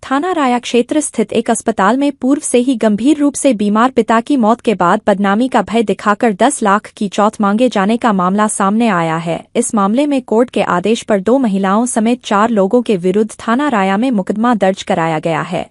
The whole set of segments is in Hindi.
थाना राया क्षेत्र स्थित एक अस्पताल में पूर्व से ही गंभीर रूप से बीमार पिता की मौत के बाद बदनामी का भय दिखाकर 10 लाख की चौथ मांगे जाने का मामला सामने आया है। इस मामले में कोर्ट के आदेश पर 2 महिलाओं समेत 4 लोगों के विरुद्ध थाना राया में मुकदमा दर्ज कराया गया है।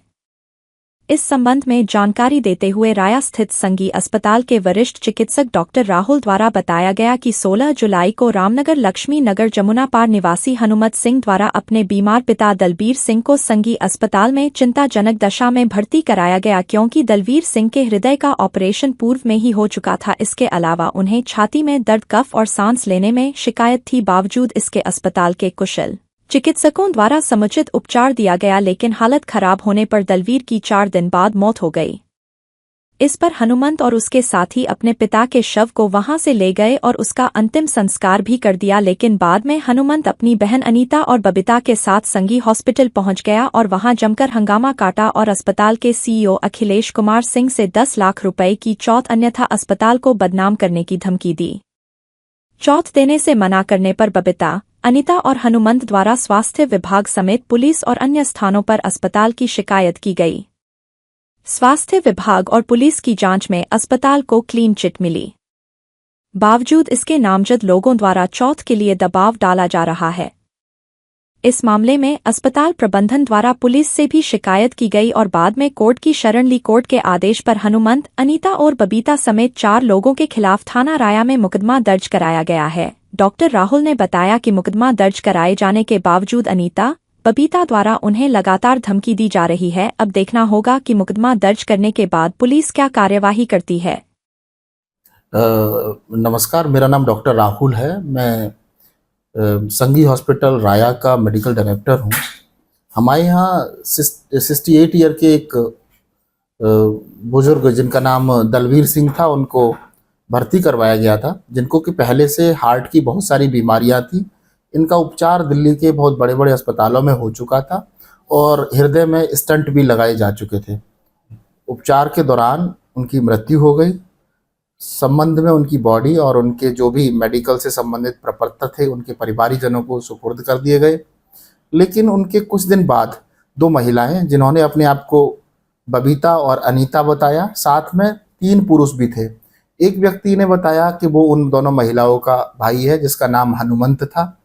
इस संबंध में जानकारी देते हुए राया स्थित संगी अस्पताल के वरिष्ठ चिकित्सक डॉक्टर राहुल द्वारा बताया गया कि 16 जुलाई को रामनगर लक्ष्मी नगर जमुना पार निवासी हनुमत सिंह द्वारा अपने बीमार पिता दलबीर सिंह को संगी अस्पताल में चिंताजनक दशा में भर्ती कराया गया, क्योंकि दलबीर सिंह के हृदय का ऑपरेशन पूर्व में ही हो चुका था। इसके अलावा उन्हें छाती में दर्द, कफ और सांस लेने में शिकायत थी। बावजूद इसके अस्पताल के कुशल चिकित्सकों द्वारा समुचित उपचार दिया गया, लेकिन हालत खराब होने पर दलवीर की 4 दिन बाद मौत हो गई। इस पर हनुमंत और उसके साथी अपने पिता के शव को वहां से ले गए और उसका अंतिम संस्कार भी कर दिया, लेकिन बाद में हनुमंत अपनी बहन अनीता और बबीता के साथ संगी हॉस्पिटल पहुंच गया और वहां जमकर हंगामा काटा और अस्पताल के सीईओ अखिलेश कुमार सिंह से 10 लाख रुपए की चौथ, अन्यथा अस्पताल को बदनाम करने की धमकी दी। चौथ देने से मना करने पर बबीता, अनीता और हनुमंत द्वारा स्वास्थ्य विभाग समेत पुलिस और अन्य स्थानों पर अस्पताल की शिकायत की गई। स्वास्थ्य विभाग और पुलिस की जांच में अस्पताल को क्लीन चिट मिली। बावजूद इसके नामजद लोगों द्वारा चौथ के लिए दबाव डाला जा रहा है। इस मामले में अस्पताल प्रबंधन द्वारा पुलिस से भी शिकायत की गई और बाद में कोर्ट की शरण ली। कोर्ट के आदेश पर हनुमंत, अनीता और बबीता समेत 4 लोगों के खिलाफ थाना राया में मुकदमा दर्ज कराया गया है। डॉक्टर राहुल ने बताया कि मुकदमा दर्ज कराए जाने के बावजूद अनीता, बबीता द्वारा उन्हें लगातार धमकी दी जा रही है। अब देखना होगा कि मुकदमा दर्ज करने के बाद पुलिस क्या कार्यवाही करती है। नमस्कार, मेरा नाम डॉक्टर राहुल है। मैं संगी हॉस्पिटल राया का मेडिकल डायरेक्टर हूँ। हमारे यहाँ 68 ईयर के एक बुजुर्ग जिनका नाम दलबीर सिंह था, उनको भर्ती करवाया गया था, जिनको कि पहले से हार्ट की बहुत सारी बीमारियां थी। इनका उपचार दिल्ली के बहुत बड़े बड़े अस्पतालों में हो चुका था और हृदय में स्टंट भी लगाए जा चुके थे। उपचार के दौरान उनकी मृत्यु हो गई। संबंध में उनकी बॉडी और उनके जो भी मेडिकल से संबंधित प्रपत्र थे उनके परिवारीजनों को सुपुर्द कर दिए गए। लेकिन उनके कुछ दिन बाद 2 महिलाएं, जिन्होंने अपने आप को बबीता और अनीता बताया, साथ में 3 पुरुष भी थे। एक व्यक्ति ने बताया कि वो उन दोनों महिलाओं का भाई है, जिसका नाम हनुमंत था,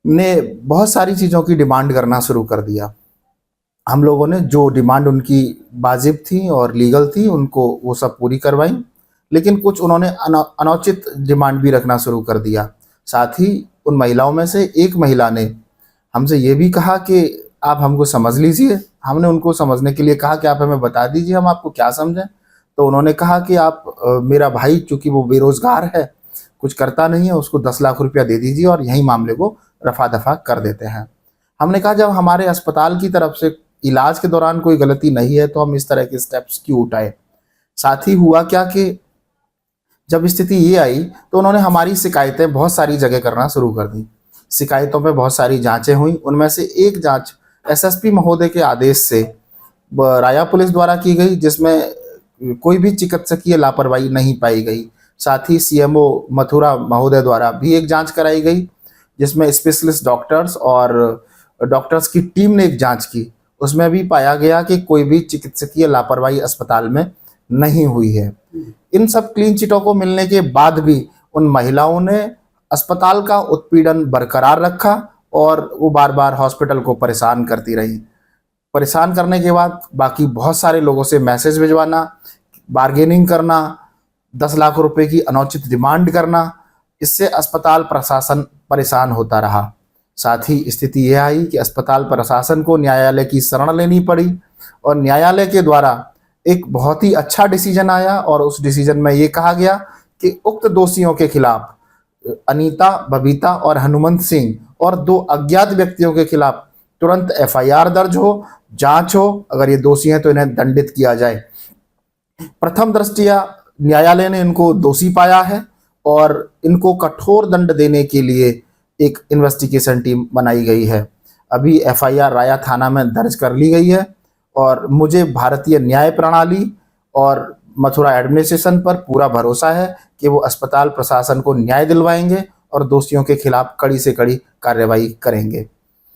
ने बहुत सारी चीज़ों की डिमांड करना शुरू कर दिया। हम लोगों ने जो डिमांड उनकी वाजिब थी और लीगल थी, उनको वो सब पूरी करवाई, लेकिन कुछ उन्होंने अनौचित डिमांड भी रखना शुरू कर दिया। साथ ही उन महिलाओं में से एक महिला ने हमसे ये भी कहा कि आप हमको समझ लीजिए। हमने उनको समझने के लिए कहा कि आप हमें बता दीजिए, हम आपको क्या समझें। तो उन्होंने कहा कि आप मेरा भाई, चूँकि वो बेरोजगार है, कुछ करता नहीं है, उसको 10 लाख रुपया दे दीजिए और यही मामले को रफा दफा कर देते हैं। हमने कहा जब हमारे अस्पताल की तरफ से इलाज के दौरान कोई गलती नहीं है तो हम इस तरह के स्टेप्स क्यों उठाए। साथ ही हुआ क्या कि जब स्थिति ये आई तो उन्होंने हमारी शिकायतें बहुत सारी जगह करना शुरू कर दी। शिकायतों पे बहुत सारी जांचें हुई। उनमें से एक जांच एसएसपी महोदय के आदेश से राया पुलिस द्वारा की गई, जिसमें कोई भी चिकित्सकीय लापरवाही नहीं पाई गई। साथ ही सीएमओ मथुरा महोदय द्वारा भी एक जांच कराई गई, जिसमें स्पेशलिस्ट डॉक्टर्स और डॉक्टर्स की टीम ने एक जांच की। उसमें भी पाया गया कि कोई भी चिकित्सकीय लापरवाही अस्पताल में नहीं हुई है। इन सब क्लीन चिटों को मिलने के बाद भी उन महिलाओं ने अस्पताल का उत्पीड़न बरकरार रखा और वो बार बार हॉस्पिटल को परेशान करती रही। परेशान करने के बाद बाकी बहुत सारे लोगों से मैसेज भिजवाना, बार्गेनिंग करना, 10 लाख रुपए की अनौचित डिमांड करना, इससे अस्पताल प्रशासन परेशान होता रहा। साथ ही स्थिति यह आई कि अस्पताल प्रशासन को न्यायालय की शरण लेनी पड़ी और न्यायालय के द्वारा एक बहुत ही अच्छा डिसीजन आया और उस डिसीजन में ये कहा गया कि उक्त दोषियों के खिलाफ, अनीता, बबीता और हनुमंत सिंह और 2 अज्ञात व्यक्तियों के खिलाफ तुरंत एफआईआर दर्ज हो, जांच हो। अगर ये दोषी हैं तो इन्हें दंडित किया जाए। प्रथम दृष्टया न्यायालय ने इनको दोषी पाया है और इनको कठोर दंड देने के लिए एक इन्वेस्टिगेशन टीम बनाई गई है। अभी एफआईआर राया थाना में दर्ज कर ली गई है और मुझे भारतीय न्याय प्रणाली और मथुरा एडमिनिस्ट्रेशन पर पूरा भरोसा है कि वो अस्पताल प्रशासन को न्याय दिलवाएंगे और दोषियों के खिलाफ कड़ी से कड़ी कार्रवाई करेंगे।